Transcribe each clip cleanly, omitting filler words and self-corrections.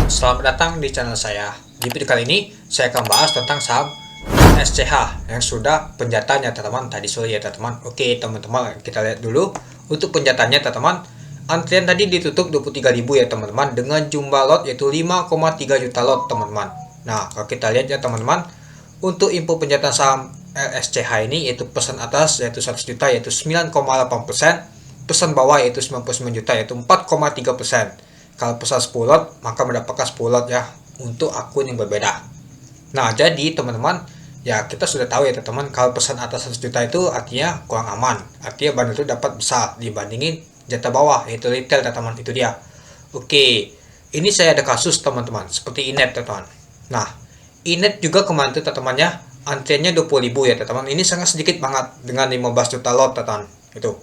Selamat datang di channel saya. Di video kali ini saya akan bahas tentang saham SCH yang sudah penjatanya teman-teman tadi sore ya teman-teman. Oke teman-teman, kita lihat dulu untuk penjatanya teman-teman. Antrian tadi ditutup 23.000 ya teman-teman dengan jumlah lot yaitu 5,3 juta lot teman-teman. Nah, kalau kita lihat ya teman-teman, untuk info penjatan saham LSCH ini yaitu pesan atas yaitu 100 juta yaitu 9,8%, pesan bawah yaitu 99 juta yaitu 4,3%. Kalau pesan 10 lot maka mendapatkan 10 lot ya untuk akun yang berbeda. Nah, jadi teman-teman, ya kita sudah tahu ya teman-teman, kalau pesan atas 100 juta itu artinya kurang aman. Artinya bundle itu dapat besar dibandingin jatah bawah yaitu retail teman-teman, itu dia. Oke, ini saya ada kasus teman-teman seperti Inet teman-teman. Nah, Inet juga kemarin itu teman-teman ya, antriannya 20.000 ya teman-teman. Ini sangat sedikit banget dengan 15 juta lot teman-teman itu.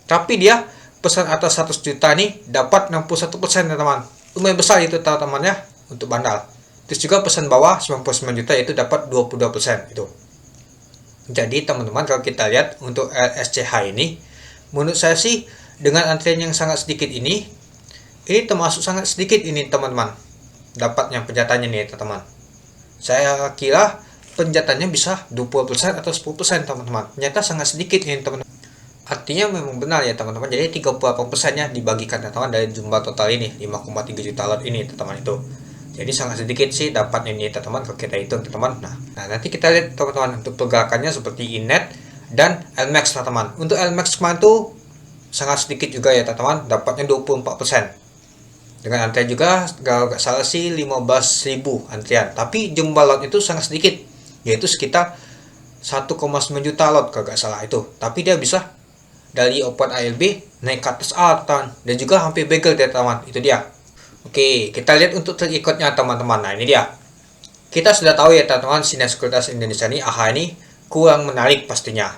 Tapi dia pesan atas 100 juta nih dapat 61% teman-teman. Lumayan besar itu teman-teman ya untuk bandal. Terus juga pesan bawah 99 juta itu dapat 22% itu. Jadi teman-teman, kalau kita lihat untuk LSCH ini, menurut saya sih dengan antrian yang sangat sedikit ini termasuk sangat sedikit ini teman-teman. Dapatnya penjatanya nih teman-teman. Saya kira penjatanya bisa 20% atau 10% teman-teman. Ternyata sangat sedikit ini teman-teman. Artinya memang benar ya teman-teman. Jadi 38%-nya dibagikan teman-teman dari jumlah total ini 5,3 juta lot ini teman-teman itu. Jadi sangat sedikit sih dapatnya ini teman-teman kalau kita hitung teman-teman. Nah, nanti kita lihat teman-teman untuk pergerakannya seperti Inet dan LMAX teman-teman. Untuk LMAX kemarin tuh sangat sedikit juga ya teman-teman, dapatnya 24%. Dengan antrian juga kalau nggak salah sih 15.000 antrian. Tapi jumlah lot itu sangat sedikit, yaitu sekitar 1,9 juta lot kalau nggak salah itu. Tapi dia bisa dari open ALB naik ke atas A teman, dan juga hampir bagel ya teman, itu dia. Oke, kita lihat untuk terikutnya teman-teman. Nah, ini dia. Kita sudah tahu ya teman-teman, sinar sekuritas Indonesia ini AHA ini kurang menarik pastinya.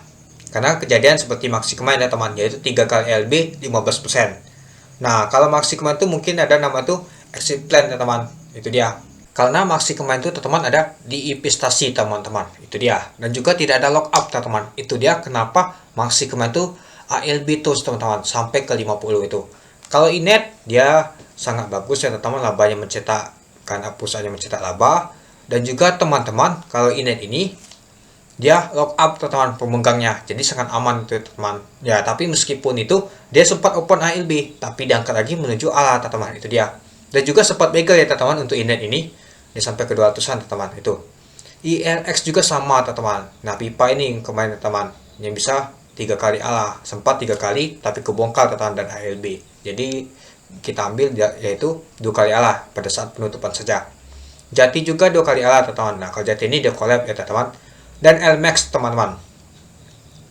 Karena kejadian seperti Maxi kemarin ya teman, yaitu 3 kali LB 15%. Nah, kalau Maxi kemarin itu mungkin ada nama tuh exit plan ya teman, itu dia. Karena Maxi kemarin itu teman ada di investasi teman-teman, itu dia. Dan juga tidak ada lock up teman, itu dia kenapa Maxi kemarin itu ALB terus teman-teman sampai ke 50 itu. Kalau Inet dia sangat bagus ya teman-teman, labanya mencetak karena perusahaannya mencetak laba. Dan juga teman-teman, kalau Inet ini dia lock up teman-teman pemegangnya, jadi sangat aman itu teman ya. Tapi meskipun itu dia sempat open ALB tapi diangkat lagi menuju ala teman-teman, itu dia. Dan juga sempat bagel ya teman-teman untuk Inet ini, dia sampai ke 200-an teman-teman itu. ILX juga sama teman-teman. Nah, pipa ini kemarin teman yang bisa 3 kali ala, sempat 3 kali tapi kebongkar teman dan ALB. Jadi kita ambil yaitu 2 kali ala pada saat penutupan saja. Jati juga 2 kali ala teman. Nah, kalau Jati ini dia collab ya teman. Dan LMAX teman-teman.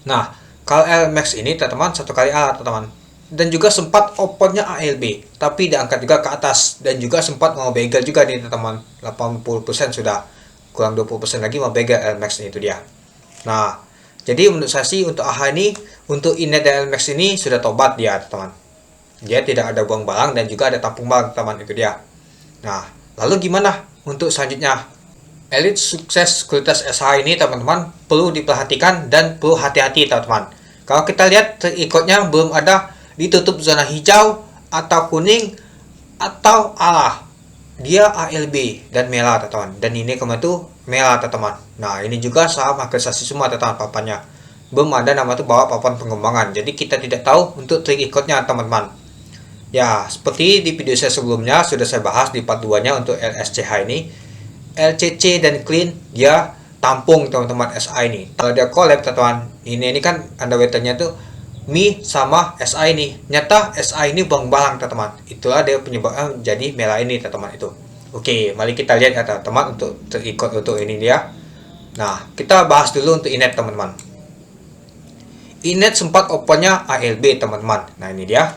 Nah, kalau LMAX ini teman 1 kali ala teman. Dan juga sempat opennya ALB tapi diangkat juga ke atas, dan juga sempat mau bagel juga nih teman. 80% sudah, kurang 20% lagi mau bagel LMAX, itu dia. Nah, jadi menurut saya sih untuk AHA ini, untuk Inet dan LMAX ini sudah tobat dia teman. Dia tidak ada buang barang dan juga ada tampung barang teman, itu dia. Nah, lalu gimana untuk selanjutnya? Elite sukses sekuritas SH ini teman-teman perlu diperhatikan dan perlu hati-hati teman-teman. Kalau kita lihat terikutnya belum ada ditutup zona hijau atau kuning atau ala. Dia ALB dan merah teman-teman. Dan ini kemarin tuh merah teman-teman. Nah, ini juga saham aktualisasi semua teman-teman papannya. Belum ada nama tuh bawa papan pengembangan. Jadi kita tidak tahu untuk trik ikutnya teman-teman. Ya, seperti di video saya sebelumnya sudah saya bahas di part 2-nya untuk LSCH ini. LCC dan Clean dia tampung teman-teman SI ini. Kalau dia collab teman-teman, ini kan underwaternya tuh Mi sama SI ini. Nyata SI ini bang-bang teman-teman. Itulah dia penyebabnya jadi merah ini teman-teman itu. Oke, mari kita lihat ya teman-teman untuk terikut untuk ini dia. Nah, kita bahas dulu untuk Inet teman-teman. Inet sempat opennya ALB teman-teman. Nah, ini dia.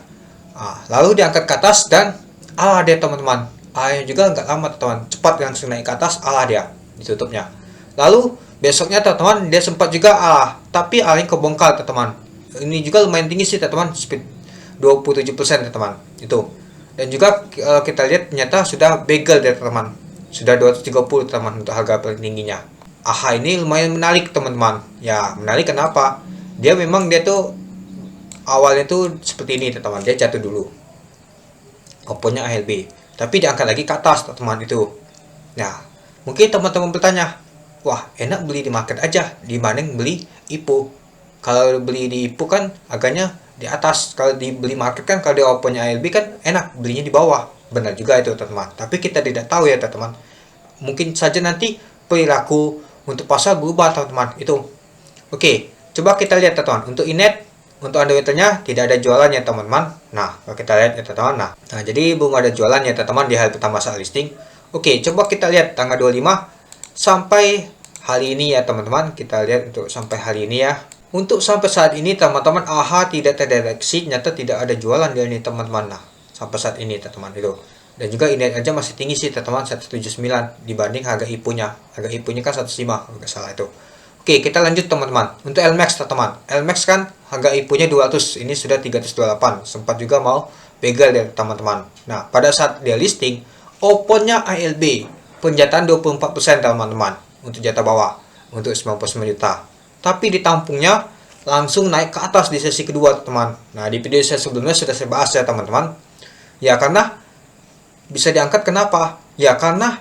Nah, lalu diangkat ke atas dan ala dia teman-teman. Yang juga nggak lama teman-teman, cepat langsung naik ke atas, ala dia ditutupnya. Lalu besoknya teman-teman dia sempat juga ala, tapi ala yang kebongkar teman-teman. Ini juga lumayan tinggi sih teman-teman, speed 27% teman itu. Dan juga kita lihat ternyata sudah bagel ya teman, sudah 230 teman untuk harga paling tingginya. AHA ini lumayan menarik teman-teman. Ya, menarik kenapa? Dia tuh awalnya tuh seperti ini teman-teman, dia jatuh dulu opennya ALB. tapi diangkat lagi ke atas teman-teman itu. Nah, mungkin teman-teman bertanya, wah enak beli di market aja dibanding beli IPO. Kalau beli di IPO kan agaknya di atas, kalau dibeli market kan kalau di opennya ALB kan enak belinya di bawah. Benar juga itu teman-teman, tapi kita tidak tahu ya teman-teman, mungkin saja nanti perilaku untuk pasar berubah teman-teman itu. Oke, coba kita lihat teman-teman, untuk Inet, untuk underwaternya tidak ada jualannya teman-teman. Nah, kalau kita lihat ya teman-teman, nah jadi belum ada jualannya teman-teman di hari pertama saat listing. Oke, coba kita lihat tanggal 25 sampai hari ini ya teman-teman, kita lihat untuk sampai hari ini ya. Untuk sampai saat ini teman-teman, AHA tidak terdeteksi, nyata tidak ada jualan di ini teman-teman. Nah, sampai saat ini teman-teman itu. Dan juga Inet aja masih tinggi sih teman-teman, 179 dibanding harga IPO-nya. Harga IPO-nya kan 105 kalau nggak salah itu. Oke, kita lanjut teman-teman. Untuk LMAX teman-teman, LMAX kan harga IPO-nya 200, ini sudah 328. Sempat juga mau begal ya teman-teman. Nah, pada saat dia listing, opennya ALB penjataan 24% teman-teman untuk jatah bawah untuk 99 juta. Tapi ditampungnya langsung naik ke atas di sesi kedua teman. Nah, di video saya sebelumnya sudah saya bahas ya teman-teman. Ya karena bisa diangkat kenapa? Ya karena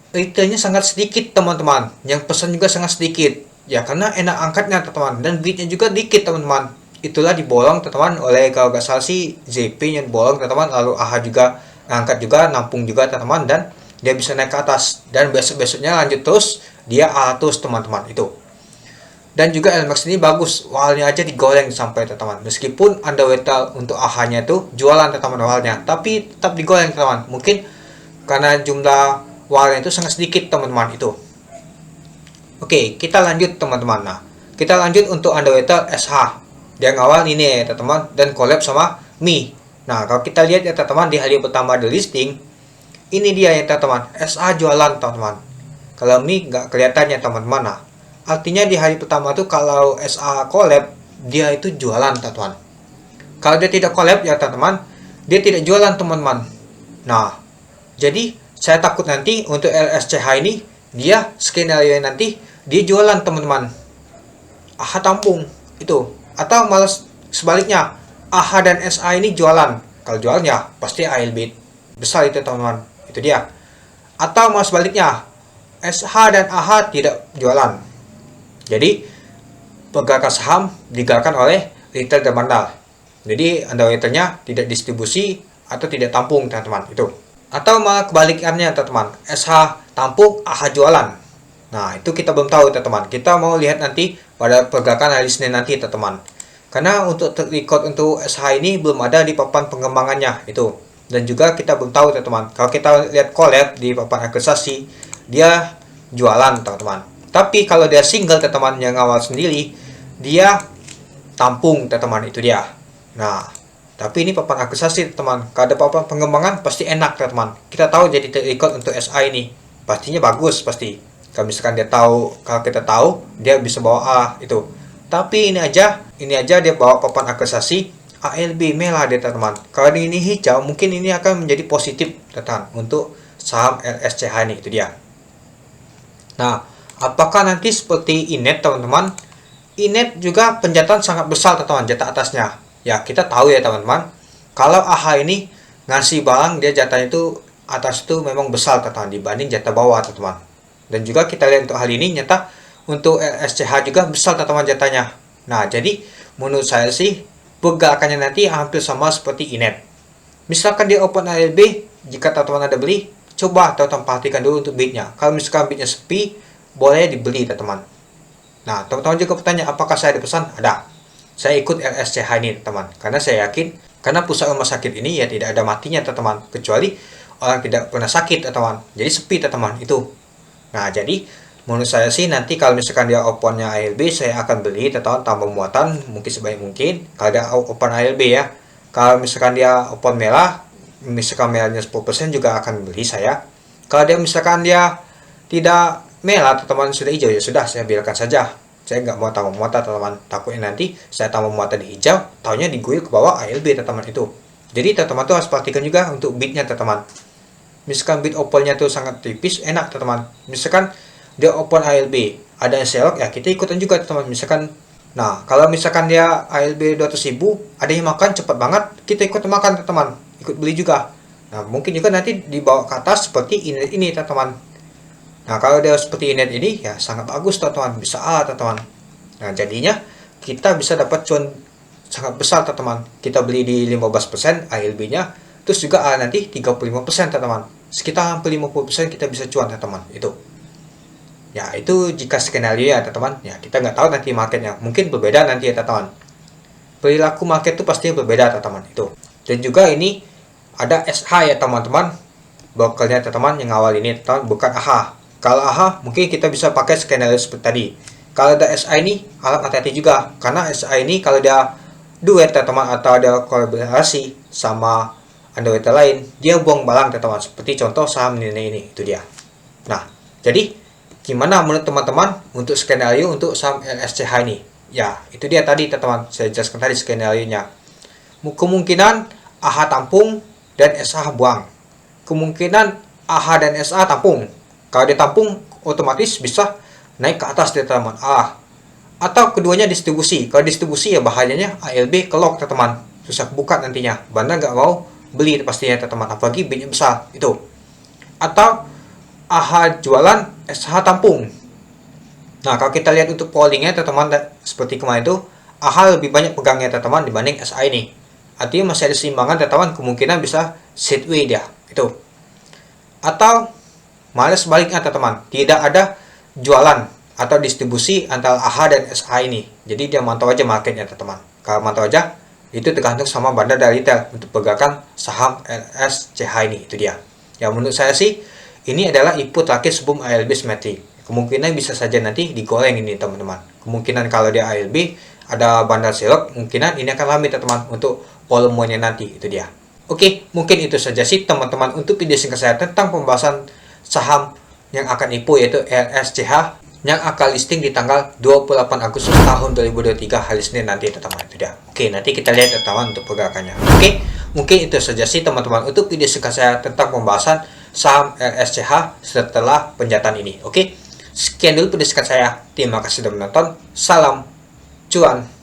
retailnya sangat sedikit teman-teman, yang pesan juga sangat sedikit. Ya karena enak angkatnya teman-teman, dan bidnya juga dikit teman-teman. Itulah dibolong teman-teman oleh, kalau nggak salah sih JP yang bolong teman-teman, lalu AHA juga angkat juga, nampung juga teman-teman, dan dia bisa naik ke atas, dan besok-besoknya lanjut terus dia terus teman-teman itu. Dan juga LMAX ini bagus, awalnya aja digoreng sampai teman-teman, meskipun underwater untuk AHA-nya itu jualan teman-teman awalnya, tapi tetap digoreng teman-teman, mungkin karena jumlah awalnya itu sangat sedikit teman-teman itu. Oke, kita lanjut teman-teman. Nah, kita lanjut untuk underwater SH, dia ngawal ini ya teman-teman, dan collab sama Mi. Nah, kalau kita lihat ya teman-teman, di hari pertama di listing, ini dia ya teman-teman, SH jualan teman-teman. Kalau Mi nggak kelihatannya teman-teman. Nah, artinya di hari pertama tuh kalau SA collab, dia itu jualan teman-teman. Kalau dia tidak collab ya teman-teman, dia tidak jualan teman-teman. Nah, jadi saya takut nanti untuk LSCH ini, dia skenario nanti dia jualan teman-teman, AHA tampung itu. Atau malas sebaliknya, AHA dan SA ini jualan. Kalau jualnya pasti ALB besar itu teman-teman, itu dia. Atau malas sebaliknya, SH dan AHA tidak jualan. Jadi pergerakan saham digerakkan oleh retail dan bandar. Jadi underwaternya tidak distribusi atau tidak tampung teman-teman itu. Atau malah kebalikannya teman-teman, SH tampung, AHA jualan. Nah, itu kita belum tahu teman-teman. Kita mau lihat nanti pada pergerakan hari Senin nanti teman-teman. Karena untuk record untuk SH ini belum ada di papan pengembangannya itu. Dan juga kita belum tahu teman-teman. Kalau kita lihat collab di papan akresasi, dia jualan teman-teman. Tapi kalau dia single teman-teman yang awal sendiri, dia tampung teman-teman, itu dia. Nah, tapi ini papan akresasi teman. Kalau ada papan pengembangan pasti enak teman. Kita tahu jadi record untuk SA ini pastinya bagus pasti. Kalau misalkan dia tahu, kalau kita tahu dia bisa bawa A itu. Tapi ini aja dia bawa papan akresasi ALB merah dia teman. Kalau ini hijau, mungkin ini akan menjadi positif teman untuk saham LSCH ini, itu dia. Nah, apakah nanti seperti Inet teman-teman? Inet juga penjataan sangat besar teman-teman, jatah atasnya. Ya, kita tahu ya teman-teman, kalau AHA ini ngasih barang, dia jatahnya itu atas itu memang besar teman-teman dibanding jatah bawah teman-teman. Dan juga kita lihat untuk hari ini nyata untuk SCH juga besar teman-teman jatahnya. Nah, jadi menurut saya sih pergerakannya nanti hampir sama seperti Inet. Misalkan di open ALB, jika teman-teman ada beli, coba teman-teman perhatikan dulu untuk bidnya. Kalau misalkan bidnya sepi, boleh dibeli teman-teman. Nah, teman-teman juga bertanya, apakah saya ada pesan? Ada. Saya ikut LSCH ini teman, karena saya yakin, karena pusat rumah sakit ini ya tidak ada matinya teman-teman, kecuali orang tidak pernah sakit teman. Jadi sepi teman itu. Nah, jadi menurut saya sih nanti kalau misalkan dia opennya ALB, saya akan beli teman-teman, tambah muatan mungkin sebaik mungkin kalau dia open ALB ya. Kalau misalkan dia open merah, misalkan merahnya 10% juga akan beli saya. Kalau dia misalkan dia tidak merah teman-teman, sudah hijau, ya sudah saya biarkan saja. Saya nggak mau tambah muatan teman-teman, takutnya nanti saya tambah muatan di hijau, tahunya diguyur ke bawah ALB teman-teman itu. Jadi teman-teman tuh harus perhatikan juga untuk bidnya teman-teman. Misalkan bid opennya tuh sangat tipis, enak teman-teman. Misalkan dia open ALB, ada yang selok, ya kita ikutan juga teman-teman. Misalkan, nah kalau misalkan dia ALB 200.000, ada yang makan cepat banget, kita ikut makan teman-teman, ikut beli juga. Nah, mungkin juga nanti dibawa ke atas seperti ini teman-teman. Nah, kalau dia seperti ini ya sangat bagus teman-teman, bisa A teman-teman. Nah, jadinya kita bisa dapat cuan sangat besar teman-teman. Kita beli di 15% ALB-nya, terus juga A nanti 35% teman-teman. Sekitar hampir 50% kita bisa cuan teman-teman. Itu. Ya, itu jika skenario ya teman-teman. Ya, kita nggak tahu nanti marketnya. Mungkin berbeda nanti ya teman-teman. Perilaku market itu pasti berbeda teman-teman. Itu. Dan juga ini ada SH ya teman-teman. Brokernya teman-teman yang awal ini teman-teman, bukan AH. Kalau AHA mungkin kita bisa pakai skenario seperti tadi. Kalau ada SI ini alat hati-hati juga, karena SI ini kalau dia duet teman-teman atau ada kolaborasi sama underwriter lain, dia buang barang teman-teman. Seperti contoh saham ini itu dia. Nah, jadi gimana menurut teman-teman untuk skenario untuk saham LSCH ini? Ya, itu dia tadi teman-teman. Saya jelaskan tadi skenario-nya. Kemungkinan AHA tampung dan SH buang. Kemungkinan AHA dan SH tampung. Kalau ditampung otomatis bisa naik ke atas teman-teman. Atau keduanya distribusi. Kalau distribusi ya bahayanya ALB kelok teman-teman. Susah buka nantinya. Bandar nggak mau beli pastinya teman-teman. Apalagi bidnya besar itu. Atau AH jualan, SH tampung. Nah, kalau kita lihat untuk pollingnya teman-teman seperti kemarin itu, AH lebih banyak pegangnya teman-teman dibanding SI ini. Artinya masih ada seimbangan teman-teman, kemungkinan bisa sideways dia. Itu. Atau malah sebaliknya teman-teman, tidak ada jualan atau distribusi antara AH dan SH ini. Jadi dia mantau aja marketnya teman-teman. Kalau mantau aja, itu tergantung sama bandar dari retail untuk pegangan saham LSCH ini. Itu dia. Ya menurut saya sih, ini adalah input terakhir sebelum ALB simetri. Kemungkinan bisa saja nanti digoreng ini teman-teman. Kemungkinan kalau dia ALB, ada bandar serok, kemungkinan ini akan rame teman-teman untuk volumenya nanti. Itu dia. Oke, mungkin itu saja sih teman-teman untuk video singkat saya tentang pembahasan saham yang akan IPO yaitu LSCH yang akan listing di tanggal 28 Agustus tahun 2023 hari Senin nanti teman-teman. Itu dia. Oke, nanti kita lihat teman-teman untuk pergerakannya. Oke, mungkin itu saja sih teman-teman untuk video singkat saya tentang pembahasan saham LSCH setelah penjataan ini. Oke, sekian dulu video singkat saya. Terima kasih sudah menonton. Salam cuan.